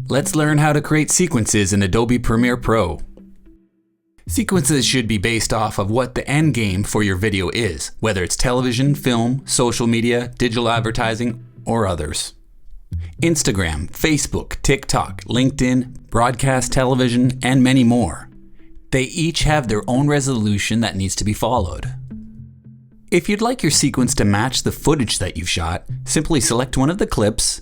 Let's learn how to create sequences in Adobe Premiere Pro. Sequences should be based off of what the end game for your video is, whether it's television, film, social media, digital advertising, or others. Instagram, Facebook, TikTok, LinkedIn, broadcast television, and many more. They each have their own resolution that needs to be followed. If you'd like your sequence to match the footage that you've shot, simply select one of the clips,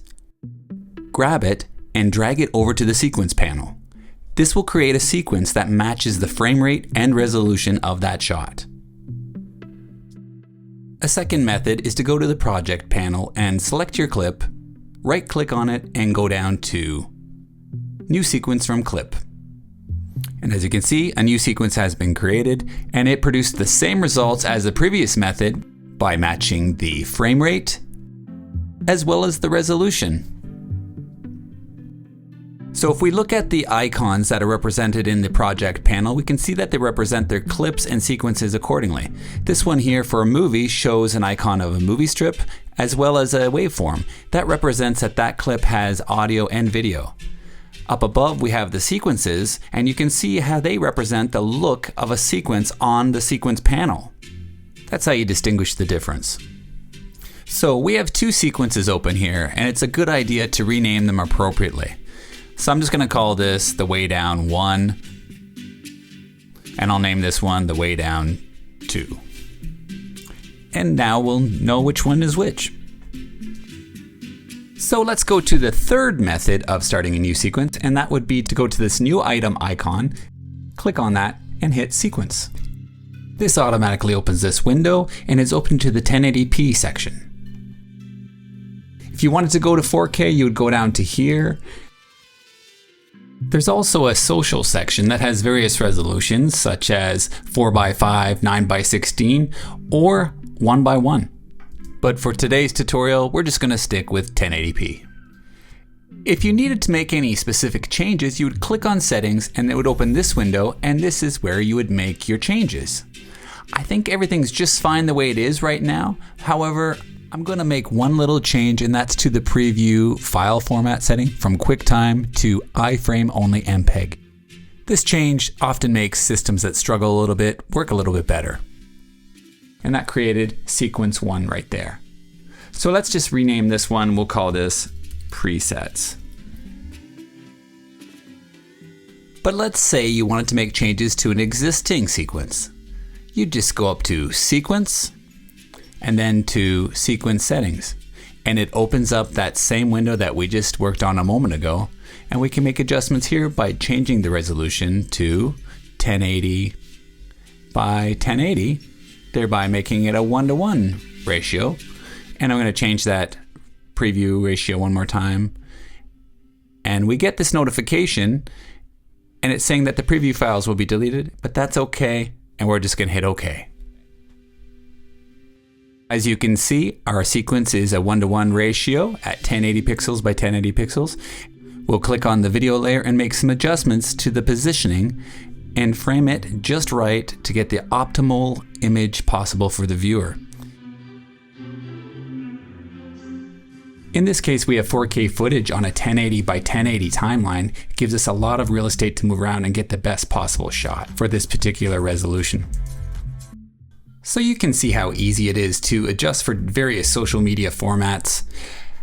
grab it, and drag it over to the sequence panel. This will create a sequence that matches the frame rate and resolution of that shot. A second method is to go to the project panel and select your clip, right-click on it, and go down to New Sequence from Clip. And as you can see, a new sequence has been created, and it produced the same results as the previous method by matching the frame rate as well as the resolution. So if we look at the icons that are represented in the project panel, we can see that they represent their clips and sequences accordingly. This one here for a movie shows an icon of a movie strip as well as a waveform. That represents that that clip has audio and video. Up above we have the sequences, and you can see how they represent the look of a sequence on the sequence panel. That's how you distinguish the difference. So we have two sequences open here, and it's a good idea to rename them appropriately. So I'm just going to call this the way down 1, and I'll name this one the way down 2. And now we'll know which one is which. So let's go to the third method of starting a new sequence, and that would be to go to this new item icon, click on that, and hit sequence. This automatically opens this window and is open to the 1080p section. If you wanted to go to 4K, you would go down to here. There's also a social section that has various resolutions such as 4x5, 9x16, or 1x1. But for today's tutorial, we're just going to stick with 1080p. If you needed to make any specific changes, you would click on settings and it would open this window, and this is where you would make your changes. I think everything's just fine the way it is right now. However, I'm going to make one little change, and that's to the preview file format setting from QuickTime to iframe only MPEG. This change often makes systems that struggle a little bit work a little bit better. And that created sequence 1 right there. So let's just rename this one. We'll call this presets. But let's say you wanted to make changes to an existing sequence. You'd just go up to sequence, and then to sequence settings. And it opens up that same window that we just worked on a moment ago. And we can make adjustments here by changing the resolution to 1080 by 1080, thereby making it a 1:1 ratio. And I'm going to change that preview ratio one more time. And we get this notification, and it's saying that the preview files will be deleted, but that's okay. And we're just going to hit OK. As you can see, our sequence is a 1:1 ratio at 1080 pixels by 1080 pixels. We'll click on the video layer and make some adjustments to the positioning and frame it just right to get the optimal image possible for the viewer. In this case, we have 4K footage on a 1080 by 1080 timeline. It gives us a lot of real estate to move around and get the best possible shot for this particular resolution. So you can see how easy it is to adjust for various social media formats.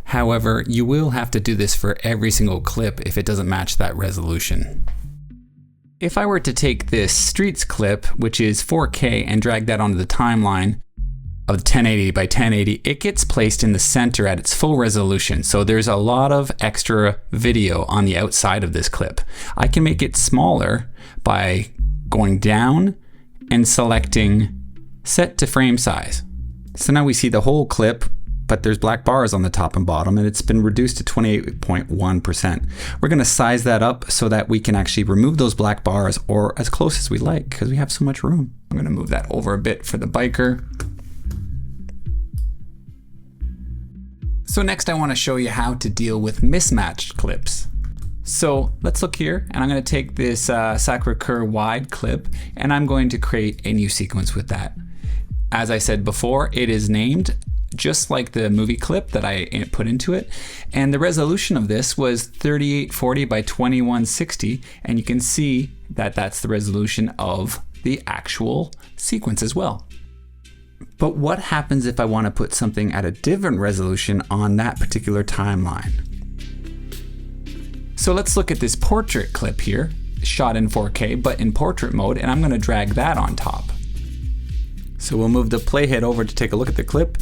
However, you will have to do this for every single clip if it doesn't match that resolution. If I were to take this streets clip, which is 4K, and drag that onto the timeline of 1080 by 1080, it gets placed in the center at its full resolution. So there's a lot of extra video on the outside of this clip. I can make it smaller by going down and selecting set to frame size. So now we see the whole clip, but there's black bars on the top and bottom, and it's been reduced to 28.1%. We're going to size that up so that we can actually remove those black bars, or as close as we like, because we have so much room. I'm going to move that over a bit for the biker. So next I want to show you how to deal with mismatched clips. So let's look here, and I'm going to take this Sacre-Cœur wide clip, and I'm going to create a new sequence with that. As I said before, it is named just like the movie clip that I put into it. And the resolution of this was 3840 by 2160. And you can see that that's the resolution of the actual sequence as well. But what happens if I want to put something at a different resolution on that particular timeline? So let's look at this portrait clip here, shot in 4K, but in portrait mode, and I'm going to drag that on top. So we'll move the playhead over to take a look at the clip,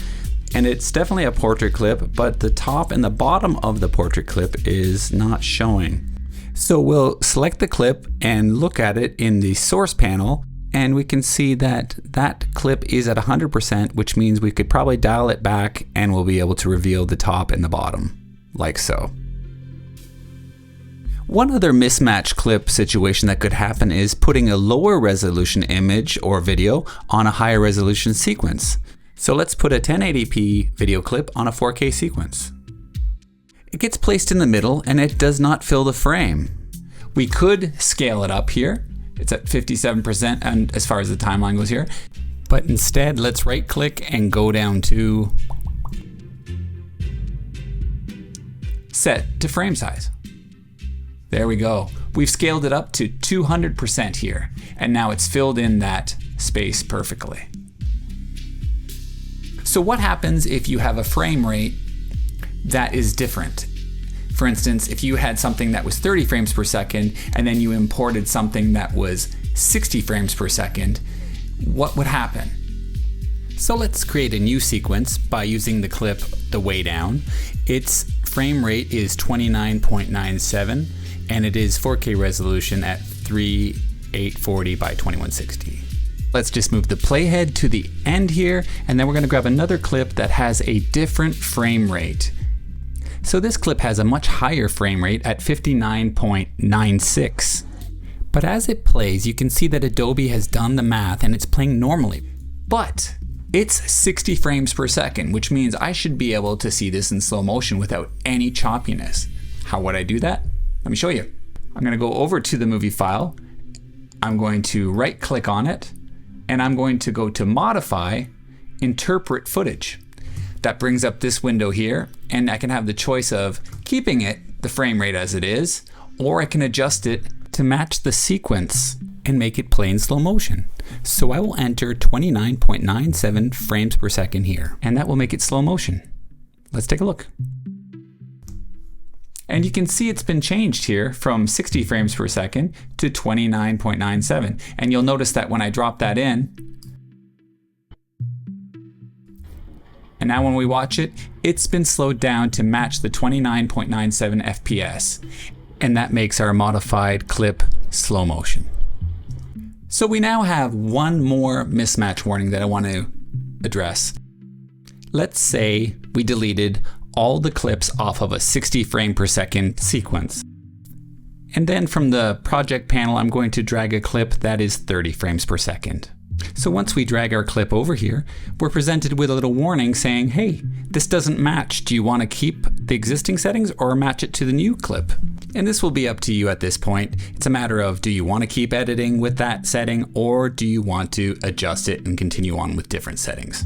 and it's definitely a portrait clip, but the top and the bottom of the portrait clip is not showing. So we'll select the clip and look at it in the source panel, and we can see that that clip is at 100%, which means we could probably dial it back and we'll be able to reveal the top and the bottom, like so. One other mismatch clip situation that could happen is putting a lower resolution image or video on a higher resolution sequence. So let's put a 1080p video clip on a 4K sequence. It gets placed in the middle and it does not fill the frame. We could scale it up here. It's at 57% and as far as the timeline goes here. But instead, let's right click and go down to set to frame size. There we go. We've scaled it up to 200% here, and now it's filled in that space perfectly. So what happens if you have a frame rate that is different? For instance, if you had something that was 30 frames per second and then you imported something that was 60 frames per second, what would happen? So let's create a new sequence by using the clip the way down. Its frame rate is 29.97 and it is 4K resolution at 3840 by 2160. Let's just move the playhead to the end here, and then we're going to grab another clip that has a different frame rate. So this clip has a much higher frame rate at 59.96. But as it plays, you can see that Adobe has done the math and it's playing normally. But it's 60 frames per second, which means I should be able to see this in slow motion without any choppiness. How would I do that? Let me show you. I'm going to go over to the movie file. I'm going to right click on it and I'm going to go to Modify, Interpret Footage. That brings up this window here, and I can have the choice of keeping it the frame rate as it is, or I can adjust it to match the sequence and make it play in slow motion. So I will enter 29.97 frames per second here, and that will make it slow motion. Let's take a look. And you can see it's been changed here from 60 frames per second to 29.97. And you'll notice that when I drop that in, and now when we watch it, it's been slowed down to match the 29.97 FPS. And that makes our modified clip slow motion. So we now have one more mismatch warning that I want to address. Let's say we deleted all the clips off of a 60 frame per second sequence. And then from the project panel, I'm going to drag a clip that is 30 frames per second. So once we drag our clip over here, we're presented with a little warning saying, hey, this doesn't match. Do you want to keep the existing settings or match it to the new clip? And this will be up to you at this point. It's a matter of, do you want to keep editing with that setting, or do you want to adjust it and continue on with different settings?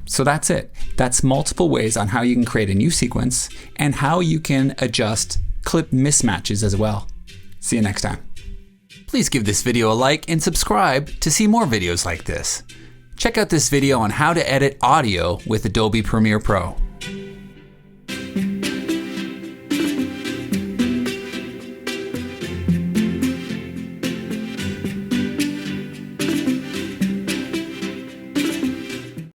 So that's it. That's multiple ways on how you can create a new sequence and how you can adjust clip mismatches as well. See you next time. Please give this video a like and subscribe to see more videos like this. Check out this video on how to edit audio with Adobe Premiere Pro.